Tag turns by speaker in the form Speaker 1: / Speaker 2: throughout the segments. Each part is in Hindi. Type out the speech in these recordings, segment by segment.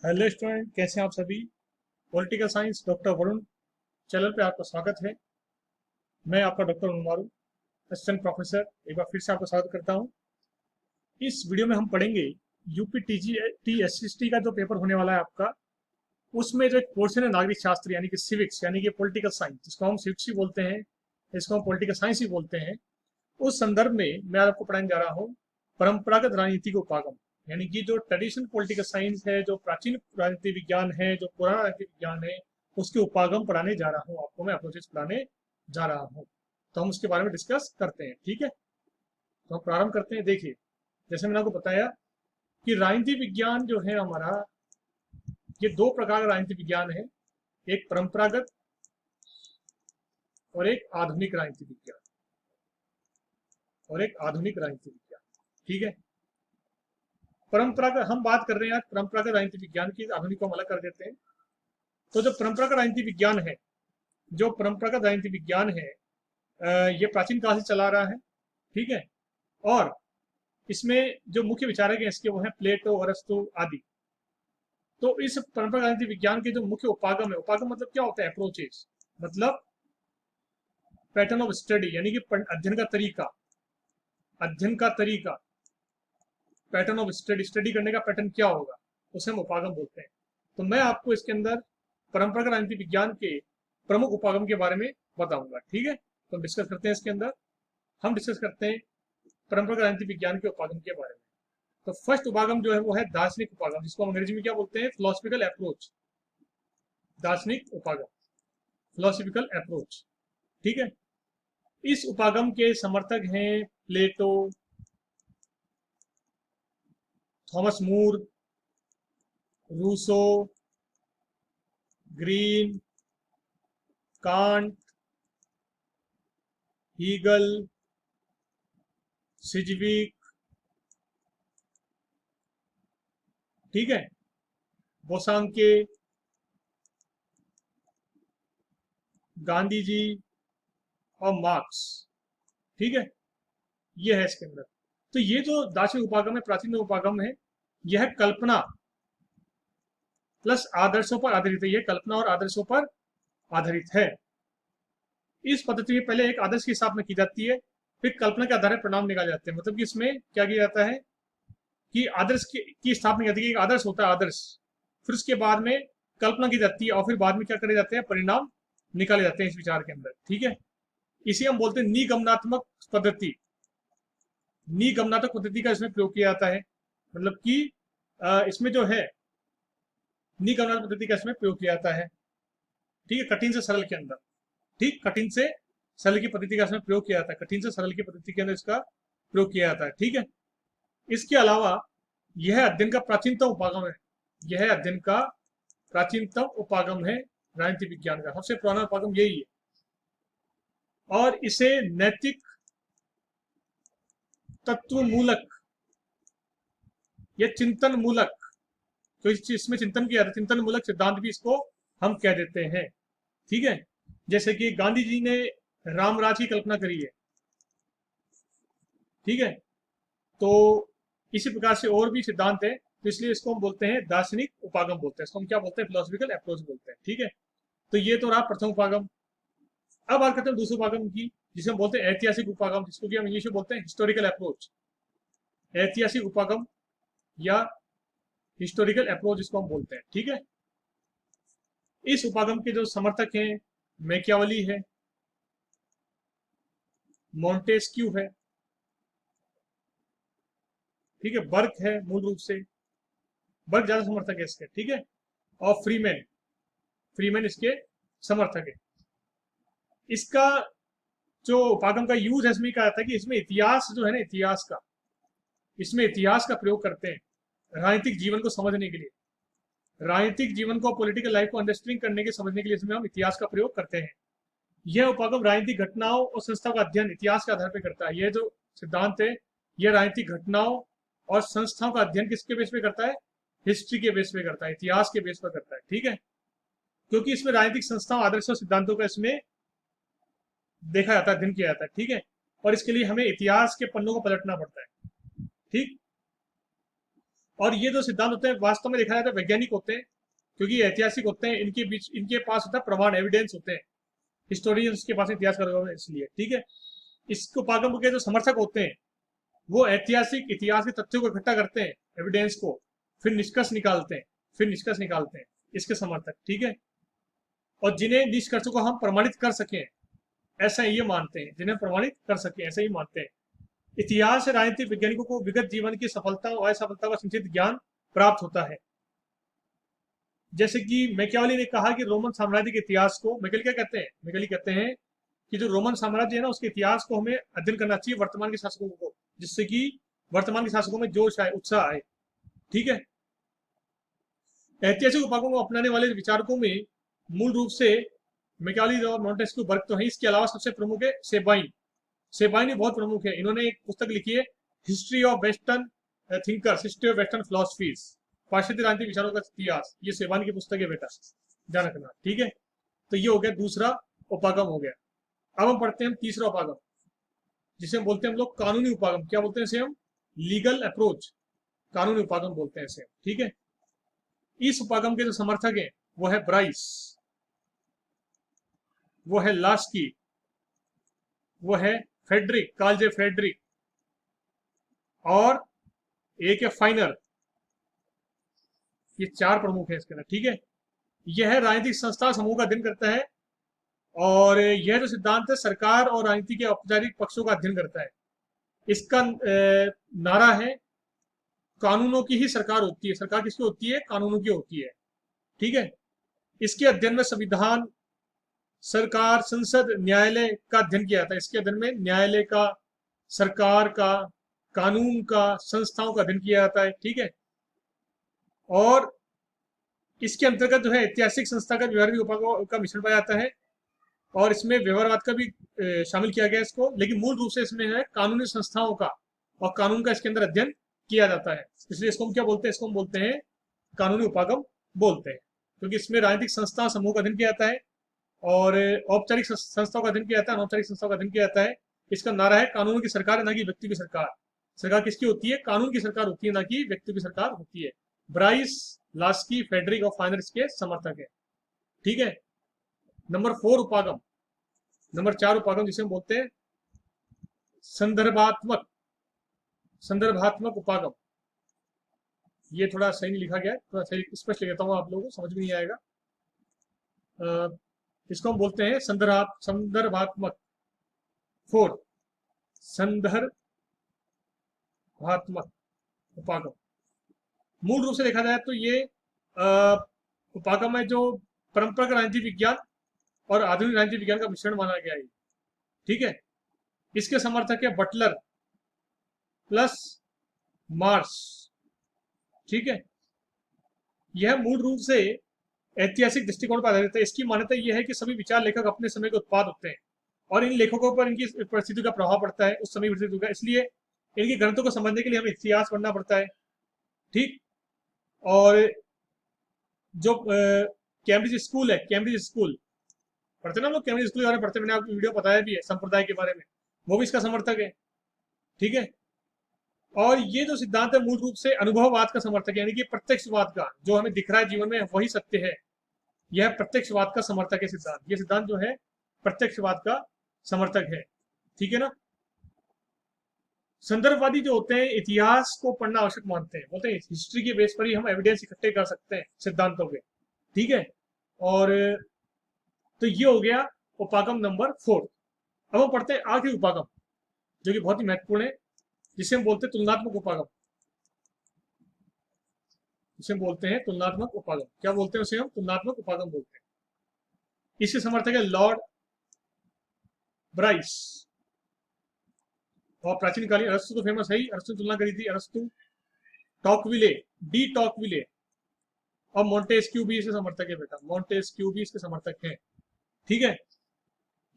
Speaker 1: हेलो स्टूडेंट, कैसे हैं आप सभी। Political science doctor Varun channel पे आपका स्वागत है। मैं आपका डॉक्टर वरुण मारू, असिस्टेंट प्रोफेसर। एक बार फिर से आपका स्वागत करता हूं। इस वीडियो में हम पढ़ेंगे यूपी टीएसएसटी का जो पेपर होने वाला है आपका। उसमें जो एक पोर्शन है नागरिक शास्त्र यानी कि सिविक्स यानी कि पॉलिटिकल साइंस, जिसको हम सिविक्स ही बोलते हैं, इसको हम पॉलिटिकल साइंस ही बोलते हैं। उस संदर्भ में मैं आपको पढ़ाने जा रहा हूँ परंपरागत राजनीतिक उपागम, यानी कि जो ट्रेडिशनल पॉलिटिकल साइंस है, जो प्राचीन राजनीति विज्ञान है, जो पुराना राजनीति विज्ञान है, उसके उपागम पढ़ाने जा रहा हूँ आपको, मैं अप्रोचेस पढ़ाने जा रहा हूँ। तो हम उसके बारे में डिस्कस करते हैं, ठीक है। तो हम प्रारंभ करते हैं। देखिए, जैसे मैंने आपको बताया कि राजनीति विज्ञान जो है हमारा, ये दो प्रकार का राजनीति विज्ञान है। एक परंपरागत और एक आधुनिक राजनीति विज्ञान, और एक आधुनिक राजनीति विज्ञान, ठीक है। परंपरागत हम बात कर रहे हैं आज परंपरागत राजनीति विज्ञान की, आधुनिक को हम अलग कर देते हैं। तो जो परंपरागत राजनीति विज्ञान है, जो परंपरागत राजनीति विज्ञान है, ये प्राचीन काल से चला आ रहा है, ठीक है। और इसमें जो मुख्य विचारक हैं इसके, वो हैं प्लेटो, अरस्तु आदि। तो इस परंपरागत राजनीति विज्ञान के जो मुख्य उपागम है, उपागम मतलब क्या होता है? अप्रोचेस, मतलब पैटर्न ऑफ स्टडी, यानी कि अध्ययन का तरीका, अध्ययन का तरीका, पैटर्न ऑफ स्टडी, स्टडी करने का पैटर्न क्या होगा, उसे हम उपागम बोलते हैं। तो मैं आपको इसके अंदर परंपरागत राजनीति विज्ञान के प्रमुख उपागम के बारे में बताऊंगा, ठीक है। तो हम डिस्कस करते हैं इसके अंदर। हम डिस्कस करते हैं परंपरागत राजनीति विज्ञान के उपागम के बारे में। तो फर्स्ट उपागम जो है वो है दार्शनिक उपागम, जिसको हम अंग्रेजी में क्या बोलते हैं? Philosophical approach. दार्शनिक उपागम, फिलोसफिकल अप्रोच, ठीक है। इस उपागम के समर्थक हैं Plato, Thomas More, Rousseau, Green, Kant, Hegel, Sidgwick, ठीक है, बोसांके, गांधी जी और मार्क्स, ठीक है। ये है इसके अंदर। तो ये जो दार्शनिक उपागम है, प्राचीन उपागम है, यह कल्पना प्लस आदर्शों पर आधारित है। यह कल्पना और आदर्शों पर आधारित है। इस पद्धति में पहले एक आदर्श की स्थापना की जाती है, फिर कल्पना के आधार पर परिणाम निकाले जाते हैं। मतलब कि इसमें क्या किया जाता है कि आदर्श की स्थापना की जाती है, एक आदर्श होता है आदर्श, फिर उसके बाद में कल्पना की जाती है, और फिर बाद में क्या करे जाते हैं? परिणाम निकाले जाते हैं इस विचार के अंदर, ठीक है। इसे हम बोलते हैं निगमनात्मक पद्धति। निगमनात्मक पद्धति का इसमें प्रयोग किया जाता है। मतलब कि इसमें जो है निगमनात्मक पद्धति का इसमें प्रयोग किया जाता है, ठीक है, कठिन से सरल के अंदर। ठीक, कठिन से सरल की पद्धति का इसमें प्रयोग किया जाता है, कठिन से सरल की पद्धति के अंदर इसका प्रयोग किया जाता है, ठीक है। इसके अलावा यह अध्ययन का प्राचीनतम उपागम है। यह अध्ययन का प्राचीनतम उपागम है राजनीति विज्ञान का, सबसे पुराना उपागम यही है। और इसे नैतिक तत्व मूलक या चिंतन मूलक, तो इसमें चिंतन किया, चिंतन मूलक सिद्धांत भी इसको हम कह देते हैं, ठीक है। जैसे कि गांधी जी ने रामराज की कल्पना करी है, ठीक है। तो इसी प्रकार से और भी सिद्धांत है, तो इसलिए इसको हम बोलते हैं दार्शनिक उपागम बोलते हैं, इसको हम क्या बोलते हैं? फिलोसफिकल अप्रोच बोलते हैं, ठीक है। तो ये तो रहा प्रथम उपागम। अब बात करते हैं दूसरे उपागम की, जिसे हम बोलते हैं ऐतिहासिक उपागम, जिसको कि हम इंग्लिश में बोलते हैं हिस्टोरिकल अप्रोच। ऐतिहासिक उपागम या हिस्टोरिकल अप्रोच इसको हम बोलते हैं, ठीक है। इस उपागम के जो समर्थक हैं, मैकियावली है, मोंटेस्क्यू है, ठीक है, बर्क है, मूल रूप से बर्क ज्यादा समर्थक है इसके, ठीक है। और फ्रीमैन, फ्रीमैन इसके समर्थक है। इसका जो उपागम का यूज है, इसमें कहा जाता है कि इसमें इतिहास जो है ना, इतिहास का, इसमें इतिहास का प्रयोग करते हैं राजनीतिक जीवन को समझने के लिए। राजनीतिक जीवन को, पॉलिटिकल लाइफ को अंडरस्टैंडिंग करने के, समझने के लिए इसमें हम इतिहास का प्रयोग करते हैं। यह उपागम राजनीतिक घटनाओं और संस्थाओं का अध्ययन इतिहास के आधार पर करता है। यह जो सिद्धांत है, यह राजनीतिक घटनाओं और संस्थाओं का अध्ययन किसके बेस पे करता है? हिस्ट्री के बेस पे करता है, इतिहास के बेस पर करता है, ठीक है। क्योंकि इसमें राजनीतिक संस्थाओं, आदर्शों, सिद्धांतों का इसमें देखा जाता है, अध्ययन किया जाता है, ठीक है। और इसके लिए हमें इतिहास के पन्नों को पलटना पड़ता है, ठीक। और ये जो सिद्धांत होते हैं वास्तव में देखा जाए तो वैज्ञानिक होते हैं, क्योंकि ऐतिहासिक होते हैं, इनके बीच इनके पास होता है प्रमाण, एविडेंस होते हैं, हिस्टोरियंस के पास इतिहास का, इसलिए ठीक है। इस उपागम के जो समर्थक होते हैं वो ऐतिहासिक इतिहास के तथ्यों को इकट्ठा करते हैं, एविडेंस को, फिर निष्कर्ष निकालते हैं, इसके समर्थक, ठीक है। और जिन्हें निष्कर्षों को हम प्रमाणित कर सकें ऐसा ये मानते हैं, जिन्हें प्रमाणित कर सके ऐसा ही मानते हैं। इतिहास से राजनीतिक वैज्ञानिकों को विगत जीवन की सफलता और असफलता का संचित ज्ञान प्राप्त होता है। जैसे कि मैकियावेली ने कहा कि रोमन साम्राज्य के इतिहास को, मैकियावेली क्या कहते हैं, मैकियावेली कहते हैं कि जो रोमन साम्राज्य है ना उसके इतिहास को हमें अध्ययन करना चाहिए वर्तमान के शासकों को, जिससे कि वर्तमान के शासकों में जोश आए, उत्साह आए, ठीक है। ऐतिहासिक उपागमों को अपनाने वाले विचारकों में मूल रूप से मैकियावेली और मॉन्टेस्क्यू वर्ग तो है, इसके अलावा सबसे प्रमुख है सेबाइन। सेबाइन भी बहुत प्रमुख है, इन्होंने एक पुस्तक लिखी है history of western thinkers, history of western philosophies, पाश्चात्य राजनीतिक विचारों का इतिहास, ये सेबाइन की पुस्तक है बेटा, ध्यान रखना, ठीक है। तो ये हो गया दूसरा उपागम हो गया। अब हम पढ़ते हैं तीसरा उपागम, जिसे हम बोलते हैं हम लोग कानूनी उपागम। क्या बोलते हैं इसे हम? लीगल अप्रोच, कानूनी उपागम बोलते हैं इसे, ठीक है। इस उपागम के जो समर्थक हैं वो है ब्राइस, वो है लास्की, वो है फेडरिक, कार्ल जे फेडरिक, और एक है फाइनर। ये चार प्रमुख है इसके अंदर, ठीक है। यह राजनीतिक संस्था समूह का अध्ययन करता है, और यह जो सिद्धांत है सरकार और राजनीति के औपचारिक पक्षों का अध्ययन करता है। इसका नारा है कानूनों की ही सरकार होती है। सरकार किसकी होती है? कानूनों की होती है, ठीक है। इसके अध्ययन में संविधान, सरकार, संसद, न्यायालय का अध्ययन किया जाता है। इसके अध्ययन में न्यायालय का, सरकार का, कानून का, संस्थाओं का अध्ययन किया जाता है, ठीक है। और इसके अंतर्गत जो है ऐतिहासिक संस्था का व्यवहारिक उपागम का मिश्रण पाया जाता है, और इसमें व्यवहारवाद का भी शामिल किया गया इसको, लेकिन मूल रूप से इसमें है कानूनी संस्थाओं का और कानून का इसके अंदर अध्ययन किया जाता है। इसलिए इसको हम क्या बोलते हैं? इसको हम बोलते हैं कानूनी उपागम बोलते हैं, क्योंकि इसमें राजनीतिक संस्था समूह का अध्ययन किया जाता है, और औपचारिक संस्थाओं का अध्ययन किया जाता है, अनौपचारिक संस्थाओं का अध्ययन किया जाता है। इसका नारा है कानून की सरकार है, ना कि व्यक्ति की सरकार। सरकार किसकी होती है? कानून की सरकार होती है, ना कि व्यक्ति की सरकार होती है। ब्राइस, लास्की, फेडरिक और फाइनर इसके समर्थक है, ठीक है। नंबर 4 उपागम, नंबर 4 उपागम जिसे हम बोलते हैं संदर्भात्मक, संदर्भात्मक उपागम। ये थोड़ा सही नहीं लिखा गया है, थोड़ा सही स्पष्ट लिखता हूँ, आप लोगों को समझ में नहीं आएगा। इसको हम बोलते हैं संदर्भात्मक, 4 संदर्भात्मक उपागम। मूल रूप से देखा जाए तो ये उपागम है जो परंपरागत राजनीति विज्ञान और आधुनिक राजनीति विज्ञान का मिश्रण माना गया है, ठीक है। इसके समर्थक है बटलर प्लस मार्स, ठीक है। यह मूल रूप से ऐतिहासिक दृष्टिकोण पर आधारित है। इसकी मान्यता यह है कि सभी विचार लेखक अपने समय के उत्पाद होते हैं, और इन लेखकों पर इनकी परिस्थिति का प्रभाव पड़ता है, उस समय परिस्थिति का, इसलिए इनकी ग्रंथों को समझने के लिए हमें इतिहास पढ़ना पड़ता है, ठीक। और जो कैम्ब्रिज स्कूल है, कैम्ब्रिज स्कूल पढ़ते ना लोग, कैम्ब्रिज स्कूल के बारे में पढ़ते, मैंने आपको वीडियो बताया भी है संप्रदाय के बारे में, वो भी इसका समर्थक है, ठीक है। और ये जो सिद्धांत है मूल रूप से अनुभववाद का समर्थक है, यानी कि प्रत्यक्षवाद का, जो हमें दिख रहा है जीवन में वही सत्य है, यह प्रत्यक्षवाद का समर्थक है सिद्धांत। ये सिद्धांत जो है प्रत्यक्षवाद का समर्थक है, ठीक है ना। संदर्भवादी जो होते हैं इतिहास को पढ़ना आवश्यक मानते हैं, बोलते हैं हिस्ट्री के बेस पर ही हम एविडेंस इकट्ठे कर सकते हैं सिद्धांतों के, ठीक है। और तो ये हो गया उपागम नंबर 4। अब हम पढ़ते हैं आखिरी उपागम जो कि बहुत ही महत्वपूर्ण है, जिसे हम बोलते हैं तुलनात्मक उपागम, जिसे हम बोलते हैं तुलनात्मक उपागम। क्या बोलते हैं उसे? हम तुलनात्मक उपागम बोलते हैं। इसके समर्थक है लॉर्ड ब्राइस, और प्राचीन कालीन अरस्तु तो फेमस है ही, अरस्तु ने तुलना करी थी, अरस्तु, टॉकविले, डी टॉकविले, और मोंटेस्क्यू भी इसके समर्थक है बेटा, मोंटेस्क्यू भी इसके समर्थक हैं, ठीक है।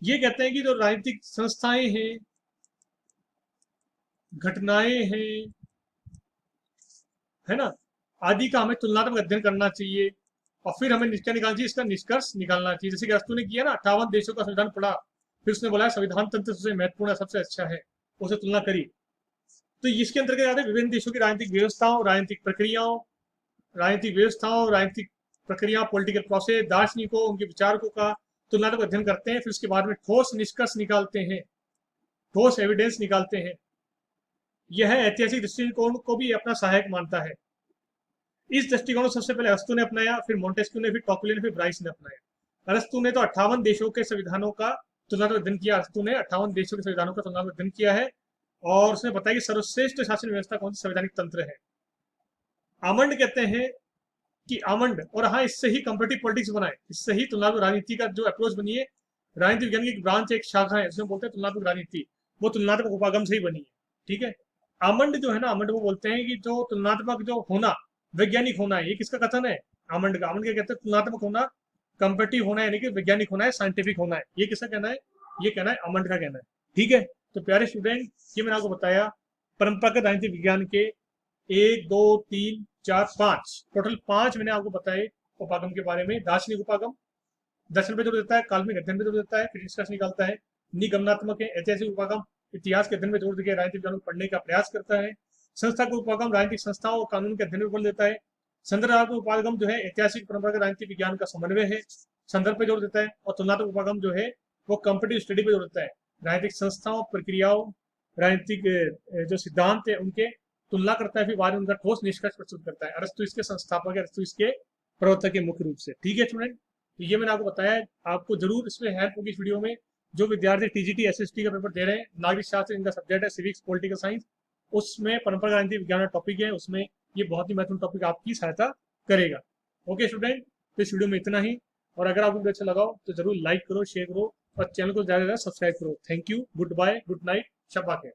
Speaker 1: ये कहते हैं कि जो राजनीतिक संस्थाएं हैं, घटनाएं हैं, है ना, आदि का हमें तुलनात्मक अध्ययन करना चाहिए, और फिर हमें क्या निकालना चाहिए? इसका निष्कर्ष निकालना चाहिए। जैसे कि अरस्तु ने किया ना, 58 देशों का संविधान पढ़ा, फिर उसने बोला संविधान तंत्र सबसे महत्वपूर्ण है, सबसे अच्छा है, उसे तुलना करी। तो तो इसके अंतर्गत आते हैं विभिन्न देशों की राजनीतिक व्यवस्थाओं, राजनीतिक प्रक्रिया, पॉलिटिकल प्रोसेस, दार्शनिकों, उनके विचारकों का तुलनात्मक अध्ययन करते हैं। फिर उसके बाद में ठोस निष्कर्ष निकालते हैं, ठोस एविडेंस निकालते हैं। यह ऐतिहासिक दृष्टिकोण को भी अपना सहायक मानता है। इस दृष्टिकोण को सबसे पहले अरस्तू ने अपनाया, फिर मोंटेस्क्यू ने, फिर टॉकले ने, फिर ब्राइस ने अपनाया। अरस्तू ने तो 58 देशों के संविधानों का तुलनात्मक अध्ययन किया। अरस्तू ने 58 देशों के संविधानों का तुलनात्मक अध्ययन किया है और उसने बताया कि सर्वश्रेष्ठ शासन व्यवस्था कौन सी संवैधानिक तंत्र है। आमंड कहते हैं कि आमंड, और हाँ, इससे ही कंपेटिटिव पॉलिटिक्स बना है, इससे ही तुलनात्मक राजनीति का जो अप्रोच बनी है, राजनीति विज्ञान की एक ब्रांच, एक शाखा है, उसमें बोलते हैं तुलनात्मक राजनीति, वो तुलनात्मक उपागम से ही बनी है। ठीक है, आमंड जो है ना, आमंड वो बोलते हैं कि जो तुलनात्मक जो होना, वैज्ञानिक होना है, ये किसका कथन है? आमंड का। आमंड क्या कहते हैं? तुलनात्मक होना, कंपेटिटिव होना, यानी कि वैज्ञानिक होना है, साइंटिफिक होना है। ये किसका कहना है? ये कहना है आमंड का कहना है। ठीक है, तो प्यारे स्टूडेंट, ये मैंने आपको बताया परंपरागत राजनीति विज्ञान के 1, 2, 3, 4, 5, टोटल 5 मैंने आपको बताए उपागम के बारे में। दार्शनिक उपागम दर्शन पे जोर देता है, काल्पनिक अध्ययन पे जोर देता है, फिर निष्कर्ष निकालता है। निगमनात्मक है, ऐतिहासिक उपागम इतिहास के अध्ययन में जोर देकर राजनीतिक विज्ञान को पढ़ने का प्रयास करता है। संस्थागत उपागम राजनीतिक संस्थाओं और कानून के अध्ययन में बल देता है। संदर्भात्मक उपागम जो है ऐतिहासिक परंपरागत राजनीतिक विज्ञान का समन्वय है, संदर्भ पे जोर देता है। और तुलनात्मक उपागम जो है वो कंपेटिटिव स्टडी पे जोर देता है, राजनीतिक संस्थाओं, प्रक्रियाओं, राजनीतिक जो सिद्धांत है उनके तुलना करता है, फिर बाद में उनका ठोस निष्कर्ष प्रस्तुत करता है। अरस्तु इसके संस्थापक है, अरस्तु इसके प्रवर्तक है मुख्य रूप से। ठीक है स्टूडेंट, तो ये मैंने आपको बताया, आपको जरूर इसमें हेल्प होगी इस वीडियो में। जो विद्यार्थी टीजीटी एसएसटी का पेपर दे रहे हैं, नागरिक शास्त्र इनका सब्जेक्ट है, सिविक्स पॉलिटिकल साइंस, उसमें परंपरागत राजनीति विज्ञान का टॉपिक है, उसमें ये बहुत ही महत्वपूर्ण टॉपिक आपकी सहायता करेगा। ओके स्टूडेंट, तो इस वीडियो में इतना ही, और अगर आपको वीडियो अच्छा लगा तो जरूर लाइक करो, शेयर करो और चैनल को ज़्यादा से ज़्यादा सब्सक्राइब करो। Thank you, good bye, good night, शब्बा खैर।